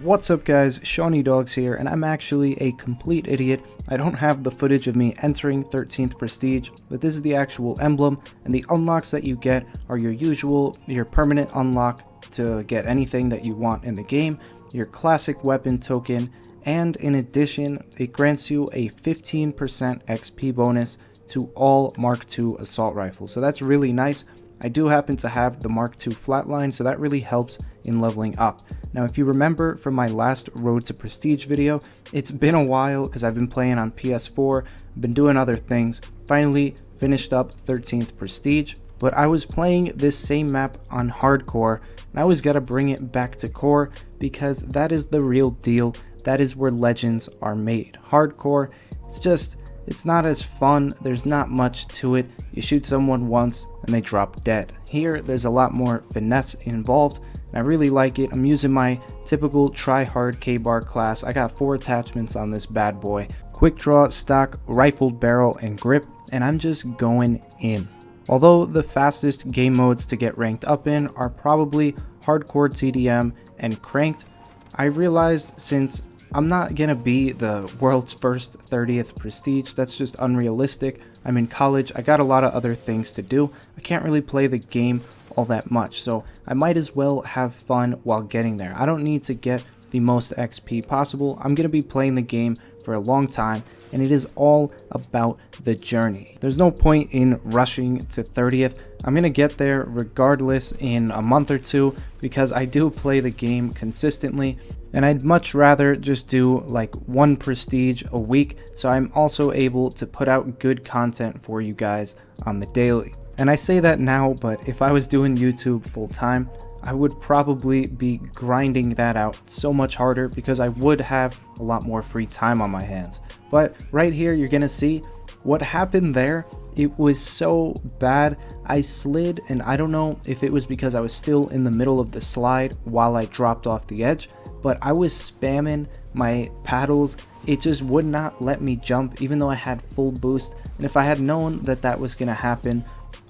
What's up guys, SeanEDawgz here, and I'm actually a complete idiot. I don't have the footage of me entering 13th Prestige, but this is the actual emblem, and the unlocks that you get are your permanent unlock to get anything that you want in the game, your classic weapon token, and in addition, it grants you a 15% XP bonus to all Mark II assault rifles. So that's really nice. I do happen to have the Mark II flatline, so that really helps in leveling up. Now, if you remember from my last Road to Prestige video, it's been a while because I've been playing on PS4, been doing other things, finally finished up 13th Prestige, but I was playing this same map on Hardcore, and I always gotta bring it back to Core because that is the real deal. That is where legends are made. Hardcore, it's not as fun, there's not much to it. You shoot someone once and they drop dead. Here, there's a lot more finesse involved, and I really like it. I'm using my typical try-hard K-bar class. I got 4 attachments on this bad boy. Quick draw, stock, rifled barrel, and grip, and I'm just going in. Although the fastest game modes to get ranked up in are probably Hardcore TDM and Cranked, I realized since I'm not gonna be the world's first 30th Prestige, that's just unrealistic. I'm in college, I got a lot of other things to do. I can't really play the game all that much, so I might as well have fun while getting there. I don't need to get the most XP possible. I'm gonna be playing the game for a long time, and it is all about the journey. There's no point in rushing to 30th. I'm gonna get there regardless in a month or two because I do play the game consistently, and I'd much rather just do like 1 prestige a week, so I'm also able to put out good content for you guys on the daily. And I say that now, but if I was doing YouTube full time, I would probably be grinding that out so much harder because I would have a lot more free time on my hands. But right here, you're gonna see what happened there. It was so bad. I slid, and I don't know if it was because I was still in the middle of the slide while I dropped off the edge, but I was spamming my paddles. It just would not let me jump even though I had full boost, and if I had known that that was gonna happen,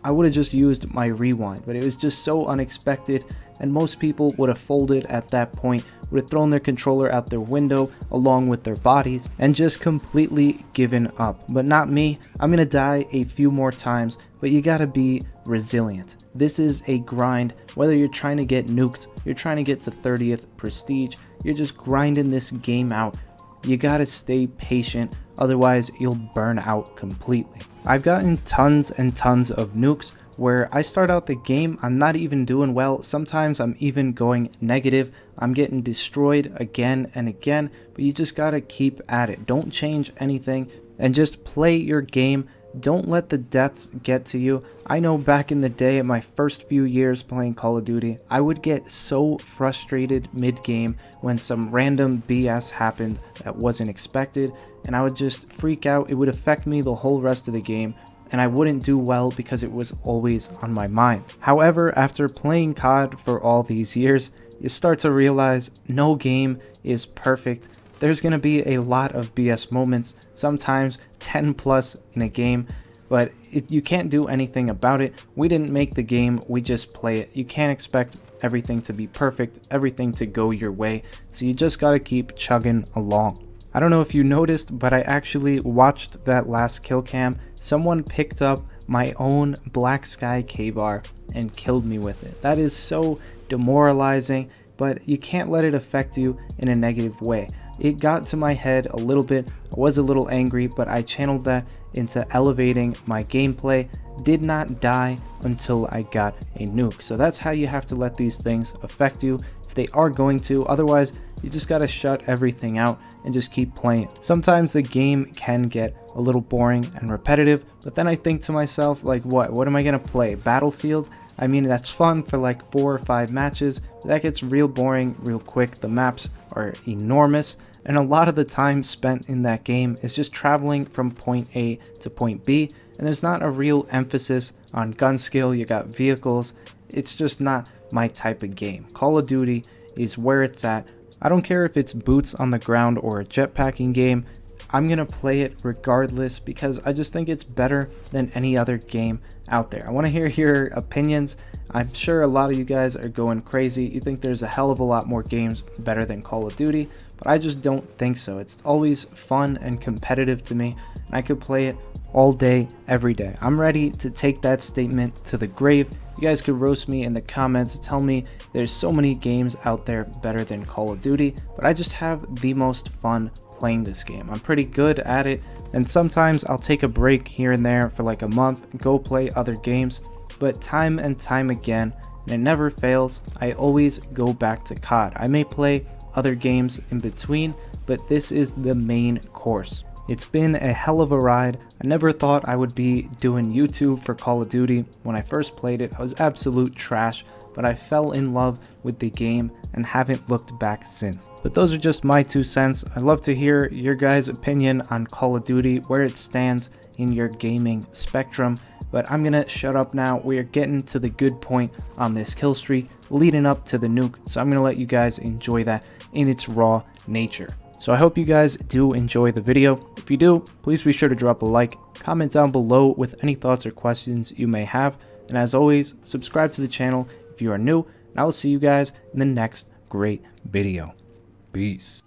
I would have just used my rewind. But it was just so unexpected, and most people would have folded at that point, would have thrown their controller out their window along with their bodies and just completely given up. But not me. I'm gonna die a few more times, but you gotta be resilient. This is a grind. Whether you're trying to get nukes, you're trying to get to 30th Prestige, you're just grinding this game out. You gotta stay patient, otherwise you'll burn out completely. I've gotten tons and tons of nukes where I start out the game, I'm not even doing well. Sometimes I'm even going negative. I'm getting destroyed again and again, but you just gotta keep at it. Don't change anything and just play your game. Don't let the deaths get to you. I know back in the day, in my first few years playing Call of Duty, I would get so frustrated mid-game when some random BS happened that wasn't expected, and I would just freak out. It would affect me the whole rest of the game, and I wouldn't do well because it was always on my mind. However, after playing COD for all these years, you start to realize no game is perfect. There's going to be a lot of BS moments, sometimes 10 plus in a game, but you can't do anything about it. We didn't make the game, we just play it. You can't expect everything to be perfect, everything to go your way, so you just got to keep chugging along. I don't know if you noticed, but I actually watched that last kill cam. Someone picked up my own Black Sky K-bar and killed me with it. That is so demoralizing, but you can't let it affect you in a negative way. It got to my head a little bit. I was a little angry, but I channeled that into elevating my gameplay. Did not die until I got a nuke. So that's how you have to let these things affect you if they are going to. Otherwise, you just gotta shut everything out and just keep playing. Sometimes the game can get a little boring and repetitive, but then I think to myself, like, what am I gonna play? Battlefield? I mean, that's fun for like 4 or 5 matches, but that gets real boring real quick. The maps are enormous, and a lot of the time spent in that game is just traveling from point A to point B, and there's not a real emphasis on gun skill. You got vehicles. It's just not my type of game. Call of Duty is where it's at. I don't care if it's boots on the ground or a jetpacking game. I'm gonna play it regardless because I just think it's better than any other game out there. I want to hear your opinions. I'm sure a lot of you guys are going crazy. You think there's a hell of a lot more games better than Call of Duty, but I just don't think so. It's always fun and competitive to me, and I could play it all day, every day. I'm ready to take that statement to the grave. You guys could roast me in the comments, tell me there's so many games out there better than Call of Duty, but I just have the most fun playing this game. I'm pretty good at it, and sometimes I'll take a break here and there for like a month and go play other games, but time and time again, and it never fails, I always go back to COD. I may play other games in between, but this is the main course. It's been a hell of a ride. I never thought I would be doing YouTube for Call of Duty. When I first played it, I was absolute trash, but I fell in love with the game and haven't looked back since. But those are just my 2 cents. I'd love to hear your guys' opinion on Call of Duty, where it stands in your gaming spectrum. But I'm gonna shut up now. We are getting to the good point on this kill streak, leading up to the nuke, so I'm gonna let you guys enjoy that in its raw nature. So I hope you guys do enjoy the video. If you do, please be sure to drop a like, comment down below with any thoughts or questions you may have, and as always, subscribe to the channel if you are new, and I will see you guys in the next great video. Peace.